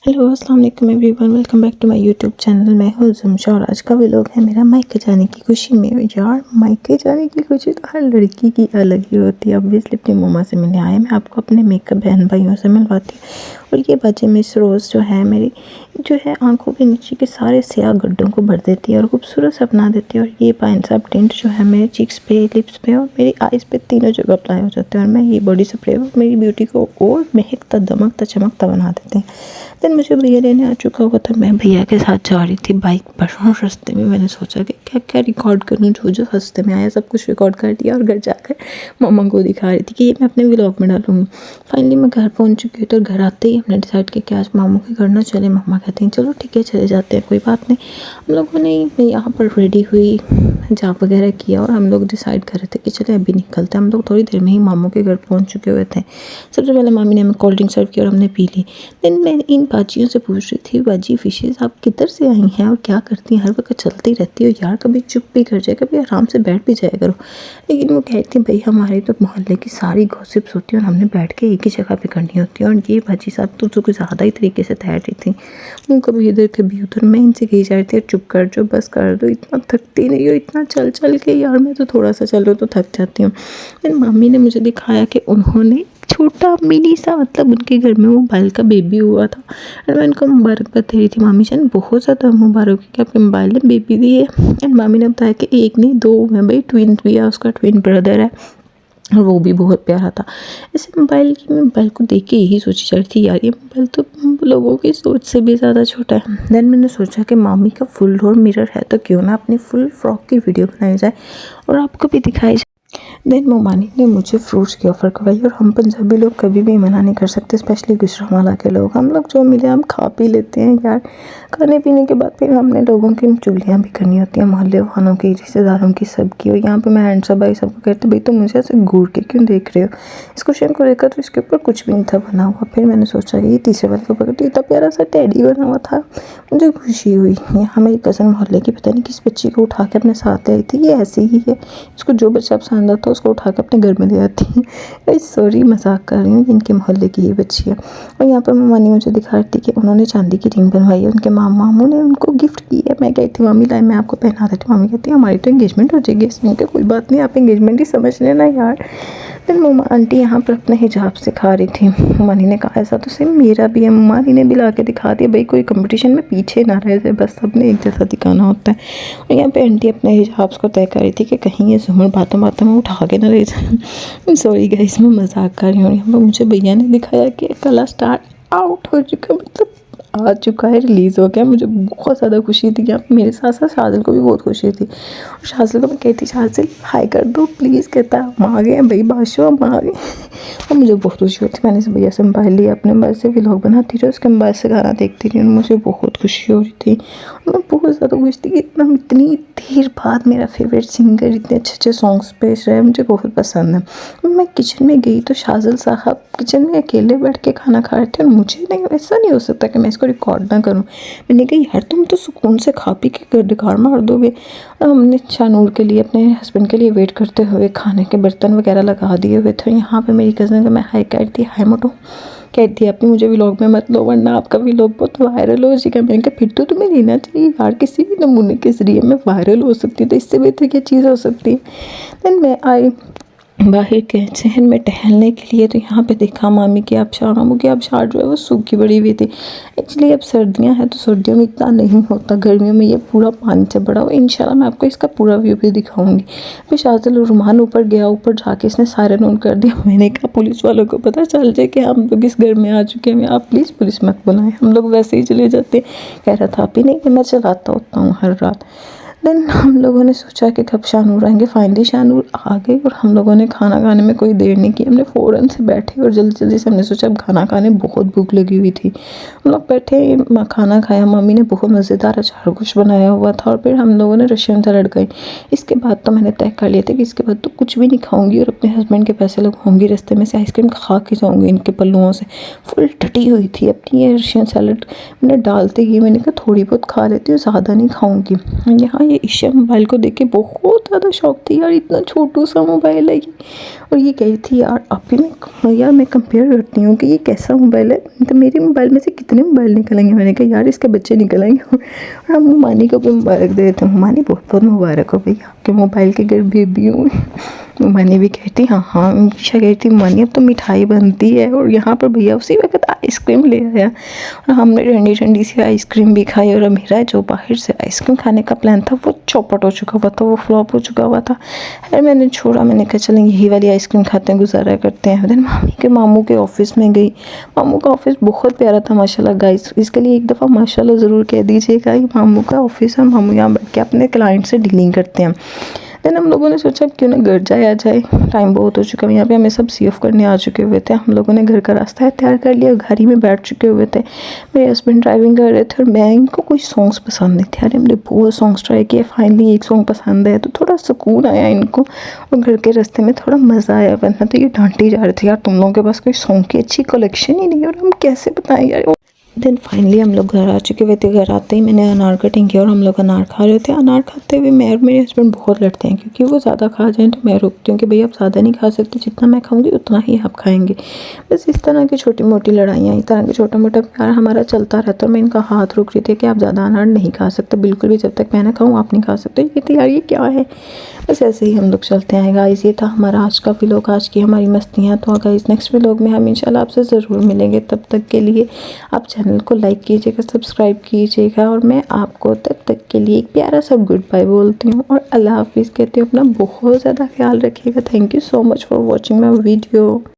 Hello अस्सलाम वालेकुम everyone, welcome back to my YouTube channel. मैं हूँ ज़ुमशा और आज का व्लॉग है मेरा मायके जाने की खुशी में। यार मायके जाने की खुशी तो हर लड़की की अलग ही होती है। ऑब्वियसली अपनी मम्मा से मिलने आए, मैं आपको अपने मेकअप बहन भाइयों से मिलवाती हूँ। और ये बाजी मिस रोज़ जो है मेरी, जो है आंखों के नीचे के सारे स्याह गड्ढों को भर देती है और खूबसूरत से अपना देती है। और ये पाइन-साब टिंट जो है मेरे चीक्स पे, लिप्स पे और मेरी आइज़ पे तीनों जगह अप्लाई हो जाते हैं। और मैं ये बॉडी स्प्रे मेरी ब्यूटी को और महकता दमकता चमकता बना देते हैं। देन मुझे भैया लेने आ चुका हुआ था, मैं भैया के साथ जा रही थी बाइक पर। और रास्ते में मैंने सोचा कि क्या क्या रिकॉर्ड करूँ, जो जो रास्ते में आया सब कुछ रिकॉर्ड कर दिया और घर जाकर मम्मा को दिखा रही थी कि ये मैं अपने व्लॉग में डालूँगी। फाइनली मैं घर पहुँच चुकी हूँ, तो घर आते ही हमने डिसाइड किया कि आज मामू के घर ना चले। मम्मा कहती हैं चलो ठीक है चले जाते हैं, कोई बात नहीं। हम लोगों ने यहाँ पर रेडी हुई, जाप वगैरह किया और हम लोग डिसाइड कर रहे थे कि चले अभी निकलते हैं। हम लोग थोड़ी देर में ही मामू के घर पहुँच चुके हुए थे। सबसे पहले मामी ने हमें कोल्ड ड्रिंक सर्व किया और हमने पी ली। देन मैं इन बाजियों से पूछ रही थी, बाजी फिशेज़ आप किधर से आई हैं और क्या करती हैं, हर वक्त चलती रहती हो यार, कभी चुप भी कर जाए, कभी आराम से बैठ भी जाया करो। लेकिन वो कहती भाई हमारे तो मोहल्ले की सारी गॉसिप्स होती है और हमने बैठ के एक ही जगह पे करनी होती है। और ये बाजी साहब तो जो कुछ ज़्यादा ही तरीके से तैयार रही थी, वो कभी इधर कभी उधर। मैं इनसे कही जा रही थी चुप कर जो, बस कर दो, इतना थकती नहीं हो, इतना चल चल के यार, मैं तो थोड़ा सा चलो तो थक जाती हूँ। फिर मम्मी ने मुझे दिखाया कि उन्होंने छोटा मिनी सा, मतलब उनके घर में मोबाइल का बेबी हुआ था। और मैं उनको मुबारक दे रही थी, मामी जान बहुत ज़्यादा मुबारक है कि आपके मोबाइल ने बेबी दी है। एंड मामी ने बताया कि एक नहीं दो है भाई, ट्विन भी है, उसका ट्विन ब्रदर है और वो भी बहुत प्यारा था। ऐसे मोबाइल को देख के यही सोची जा रही थी यार, ये मोबाइल तो लोगों की सोच से भी ज़्यादा छोटा है। देन मैंने सोचा कि मामी का फुल डोर मिरर है तो क्यों ना अपनी फुल फ्रॉक की वीडियो बनाई जाए और आपको भी दिखाई जाए। देन मोमानी ने मुझे फ्रूट्स की ऑफ़र करवाई। और हम पंजाबी लोग कभी भी मना नहीं कर सकते, स्पेशली गुजरांवाला के लोग। हम लोग जो मिले हम खा पी लेते हैं यार। खाने पीने के बाद फिर हमने लोगों की चुगलियाँ भी करनी होती हैं, मोहल्ले वालों की, रिश्तेदारों की, सबकी। और यहाँ पे मैं हैंडसम भाई सबको कहती भाई तुम मुझे ऐसे घूर के क्यों देख रहे हो। इस क्वेश्चन को लेकर तो इसके ऊपर कुछ भी नहीं था बना हुआ। फिर मैंने सोचा कि ये तीसरे वाले को पकड़ती, इतना प्यारा सा टेडी बना हुआ था, मुझे खुशी हुई। यहाँ मेरी कज़न मोहल्ले की पता नहीं किस बच्ची को उठा के अपने साथ ले आई थी, ये ऐसी ही है, इसको जो बच्चा पसंद आता उसको उठा के अपने घर में ले आती है। सॉरी मजाक कर रही हूँ, इनके मोहल्ले की ये बच्ची है। और यहाँ पर मामी मुझे दिखा रही थी कि उन्होंने चांदी की रिंग बनवाई है, उनके मामू ने उनको गिफ्ट की है। मैं कहती हूँ मामी लाए मैं आपको पहना देती हूँ। मामी कहती है हमारी तो एंगेजमेंट हो जाएगी इसमें। कोई बात नहीं, आप एंगेजमेंट ही समझ लेना यार। फिर मम्मा आंटी यहाँ पर अपने हिजाब सिखा रही थी। मम्मानी ने कहा ऐसा तो सेम मेरा भी है। मम्मानी ने भी ला के दिखा दिया, भाई कोई कंपटीशन में पीछे ना रह जाए, बस सबने एक जैसा दिखाना होता है। और यहाँ पे आंटी अपने हिजाब को तय कर रही थी कि कहीं ये ज़ुमर बातों बातों में उठा के ना ले जाए। सॉरी गाइस मैं मजाक कर रही हूँ। यहाँ पर मुझे भैया ने दिखाया कि कला स्टार्ट आउट हो चुका, मतलब आ चुका है, रिलीज़ हो गया। मुझे बहुत ज़्यादा खुशी थी। यहाँ मेरे साथ साथ शाजिल को भी बहुत खुशी थी। और शाजिल को मैं कहती शाजिल हाय कर दो प्लीज़, कहता हम आ गए हैं भाई बादशाह, हम आ गए। और मुझे बहुत खुशी होती। मैंने से भैया से मोबाइल लिया, अपने मोबाइल से व्लॉग बनाती रही, उसके मोबाइल से गाना देखती रही और मुझे बहुत खुशी हो रही थी। और मैं बहुत ज़्यादा खुश थी कि इतनी देर बाद मेरा फेवरेट सिंगर इतने अच्छे अच्छे सॉन्ग्स पेश रहे, मुझे बहुत पसंद है। मैं किचन में गई तो शाजिल साहब किचन में अकेले बैठ के खाना खा रहे थे और मुझे नहीं, ऐसा नहीं हो सकता कि मैं इसको रिकॉर्ड ना करूं। मैंने कहा यार तुम तो सुकून से खा पी के रिकॉर्ड मार दोगे। और हमने शानूर के लिए, अपने हस्बैंड के लिए वेट करते हुए खाने के बर्तन वगैरह लगा दिए हुए थे। यहाँ पे मेरी कज़न को मैं हाय कहती, हाय मोटो कहती है, अपनी मुझे व्लॉग में मत लो वरना आपका व्लॉग बहुत वायरल हो जाएगा। मैंने कहा फिर तो तुम्हें लेना चाहिए यार, किसी भी नमूने के जरिए मैं वायरल हो सकती हूँ, तो इससे बेहतर क्या चीज़ हो सकती है। देन मैं आई बाहर के शहर में टहलने के लिए, तो यहाँ पे देखा मामी की आबशार जो है वो सूखी पड़ी हुई थी। एक्चुअली अब सर्दियाँ हैं तो सर्दियों में इतना नहीं होता, गर्मियों में ये पूरा पानी से भरा हुआ। इंशाल्लाह मैं आपको इसका पूरा व्यू भी दिखाऊंगी। फिर शाजिल रुमान ऊपर गया, ऊपर जाके इसने सायरन ऑन कर दिया। मैंने कहा पुलिस वालों को पता चल जाए कि हम लोग इस घर में आ चुके हैं, आप प्लीज़ पुलिस मत बुलाएं, हम लोग वैसे ही चले जाते। कह रहा था आप ही नहीं कि मैं चलाता होता हूँ हर रात। देन हम लोगों ने सोचा कि कब शानूर आएंगे। फाइनली शानूर आ गए और हम लोगों ने खाना खाने में कोई देर नहीं की, हमने फ़ौरन से बैठे और जल्दी जल्दी से हमने सोचा अब खाना खाने, बहुत भूख लगी हुई थी। हम लोग बैठे खाना खाया, मम्मी ने बहुत मज़ेदार अचार कुछ बनाया हुआ था और फिर हम लोगों ने रशियन सैलड खाई। इसके बाद तो मैंने तय कर लिया था कि इसके बाद तो कुछ भी नहीं खाऊंगी और अपने हस्बैंड के पैसे लगाऊंगी, रास्ते में से आइसक्रीम खा के जाऊँगी इनके पल्लुओं से। फुल टटी हुई थी अपनी ये रशियन सैलड, मैंने डालते ही मैंने कहा थोड़ी बहुत खा लेती हूँ, ज़्यादा नहीं खाऊँगी। यहाँ ये ये ईशा मोबाइल को देख के बहुत ज़्यादा शौक थी यार, इतना छोटू सा मोबाइल है ये। और ये कह रही थी यार अभी मैं कंपेयर करती हूँ कि ये कैसा मोबाइल है, तो मेरे मोबाइल में से कितने मोबाइल निकलेंगे। मैंने कहा यार इसके बच्चे निकलेंगे। और हम हुमानी को भी मुबारक दे देते हैं। हुमानी बहुत बहुत मुबारक हो भैया, आपके मोबाइल के घर बेबी हूँ। हुमानी भी कहती हाँ हाँ, ईशा कहती हुमानी अब तो मिठाई बनती है। और यहाँ पर भैया उसी वक्त आइसक्रीम ले आया और हमने ठंडी ठंडी सी आइसक्रीम भी खाई। और मेरा जो बाहर से आइसक्रीम खाने का प्लान था वो चौपट हो चुका हुआ था, वो फ्लॉप हो चुका हुआ था। फिर मैंने छोड़ा, मैंने कहा चलें यही वाली आइसक्रीम खाते हैं, गुजारा करते हैं। देन मामू के ऑफिस में गई। मामू का ऑफिस बहुत प्यारा था माशाल्लाह गाइस, इसके लिए एक दफ़ा माशाल्लाह ज़रूर कह दीजिएगा। ये मामू का ऑफिस है, मामू यहाँ बैठ के अपने क्लाइंट से डीलिंग करते हैं। देन हम लोगों ने सोचा क्यों ना घर जाया जाए, टाइम बहुत हो चुका है। यहाँ पे हमें सब सी ऑफ करने आ चुके हुए थे। हम लोगों ने घर का रास्ता तैयार कर लिया, गाड़ी में बैठ चुके हुए थे। मेरे हस्बैंड ड्राइविंग कर रहे थे और मैं, इनको कोई सॉन्ग्स पसंद नहीं थे। अरे हमने बहुत सॉन्ग्स ट्राई किए, फाइनली एक सॉन्ग पसंद आया तो थोड़ा सुकून आया इनको और घर के रास्ते में थोड़ा मज़ा आया। वरना तो ये डांटे जा रहे थे यार तुम लोगों के पास कोई सॉन्ग की अच्छी कलेक्शन ही नहीं है और हम कैसे बताएं यार। देन फाइनली हम लोग घर आ चुके हुए थे। घर आते ही मैंने अनार कटिंग किया और हम लोग अनार खा रहे थे। अनार खाते हुए मैं और मेरे हस्बैंड बहुत लड़ते हैं क्योंकि वो ज़्यादा खा जाएं तो मैं रोकती हूँ कि भैया आप ज़्यादा नहीं खा सकते, जितना मैं खाऊंगी उतना ही आप खाएंगे। बस इस तरह की छोटी मोटी लड़ाइयाँ, इस तरह के छोटा मोटा प्यार हमारा चलता रहता है। मैं इनका हाथ रोक रही थी कि आप ज़्यादा अनार नहीं खा सकते बिल्कुल भी, जब तक मैं ना खाऊँ आप नहीं खा सकते। ये थी यार ये क्या है। बस ऐसे ही हम लोग चलते हैं गाइस। ये था हमारा आज का व्लॉग, आज की हमारी मस्तियाँ। तो गाइस नेक्स्ट व्लॉग में हम इंशाल्लाह आपसे ज़रूर मिलेंगे। तब तक के लिए आप चैनल को लाइक कीजिएगा, सब्सक्राइब कीजिएगा और मैं आपको तब तक के लिए एक प्यारा सा गुड बाय बोलती हूँ और अल्लाह हाफिज़ कहती हूँ। अपना बहुत ज़्यादा ख्याल रखिएगा। Thank you so much for watching my video.